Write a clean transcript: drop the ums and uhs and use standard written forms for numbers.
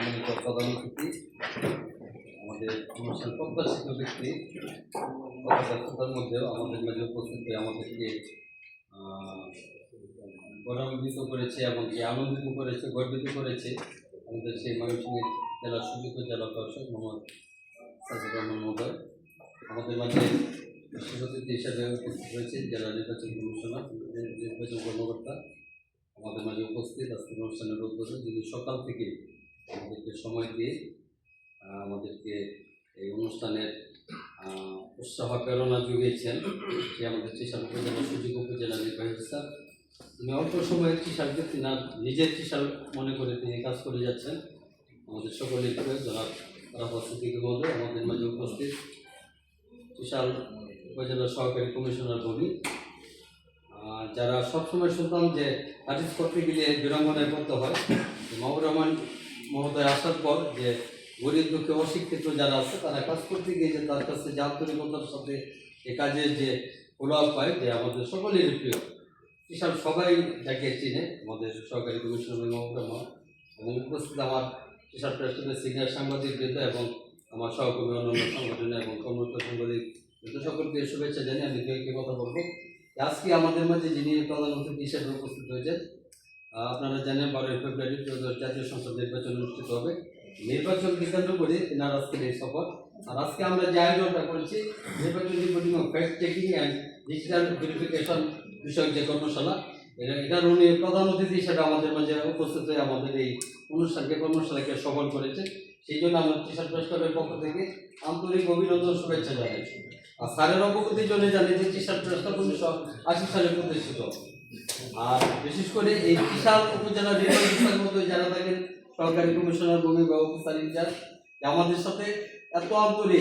সম্মানিত প্রধান অতিথি, আমাদের অনুষ্ঠান প্রত্যাশিত ব্যক্তি, ব্যস্ততার মধ্যেও আমাদের মাঝে উপস্থিত হয়ে আমাদেরকে গৌরবান্বিত করেছে এবং কি আনন্দিত করেছে, গর্বিত করেছে আমাদের সেই ময়মনসিংহের জেলার সুযোগ্য জেলা প্রশাসক মোহাম্মদ সাজিদ রহমান মহোদয়। আমাদের মাঝে বিশেষ অতিথি হিসাবে উপস্থিত হয়েছে জেলা নির্বাচন কমিশনার, নির্বাচন কর্মকর্তা আমাদের মাঝে উপস্থিত আজকের অনুষ্ঠানের উদ্বোধন, যিনি সকাল থেকে আমাদেরকে সময় দিয়ে আমাদেরকে এই অনুষ্ঠানের উৎসাহ প্রেরণা জুগিয়েছেন। যে আমাদের চিশাল উপজেলা সুযোগ উপজেলা নির্বাহী অফিসার, তিনি অল্প সময়ের চিশালকে তিনি নিজের চিশাল মনে করে তিনি কাজ করে যাচ্ছেন। আমাদের সকলের প্রিয় জনাব রাফাত সিদ্দিকী মহোদয় আমাদের মাঝে উপস্থিত, চিশাল উপজেলা সহকারী কমিশনার ভূমি, যারা সবসময় শুনতাম যে আর্টিস্ট করতে গেলে বিড়ম্বনায় পড়তে হয়। মাহবুর রহমান মহোদয় আসার পর যে গরিব দুঃখে অশিক্ষিত যারা আছে তারা কাজ করতে গিয়ে যে তার কাছে যে আন্তরিকতার সাথে এ কাজের যে ফলাফল পায়, যে আমাদের সকলেরই প্রিয় বিশাল সবাই যাকে চিনে আমাদের সহকারী কমিশনার মাহবুর রহমান, এবং উপস্থিত আমার বিশাল প্রেসিডেন্টের সিনিয়র সাংবাদিকবৃন্দ এবং আমার সহকর্মী অন্যান্য সংগঠন এবং কর্মরত সাংবাদিক সকলকে শুভেচ্ছা জানিয়ে আমি কেউ কথা বলবো। আজকে আমাদের মাঝে যিনি প্রধান অতিথি হিসেবে উপস্থিত হয়েছেন, আপনারা জানেন 12 ফেব্রুয়ারি জাতীয় সংসদ নির্বাচন অনুষ্ঠিত হবে। নির্বাচনকে কেন্দ্র করে এনার আজকের এই সফর। আর আজকে আমরা যে আয়োজনটা করেছি নির্বাচন রিপোর্টিং ও fact checking and digital verification বিষয়ক যে কর্মশালা, এটার উনি প্রধান অতিথি হিসেবে আমাদের মাঝে উপস্থিত হয়ে আমাদের এই কর্মশালাকে সফল করেছে। সেই জন্য আমরা চিশাল প্রেস ক্লাবের পক্ষ থেকে আন্তরিক অভিনন্দন শুভেচ্ছা জানাচ্ছি। আর স্যারের অবগতির জন্য জানি যে চিশাল প্রেস ক্লাব 1980 সালে প্রতিষ্ঠিত। আর বিশেষ করে এই চিশাল উপজেলা নির্বাহী অফিসারের মধ্যে যারা থাকেন সরকারি কমিশনার ভূমি বা অফিসার ইনচার্জ, আমাদের সাথে এত আন্তরিক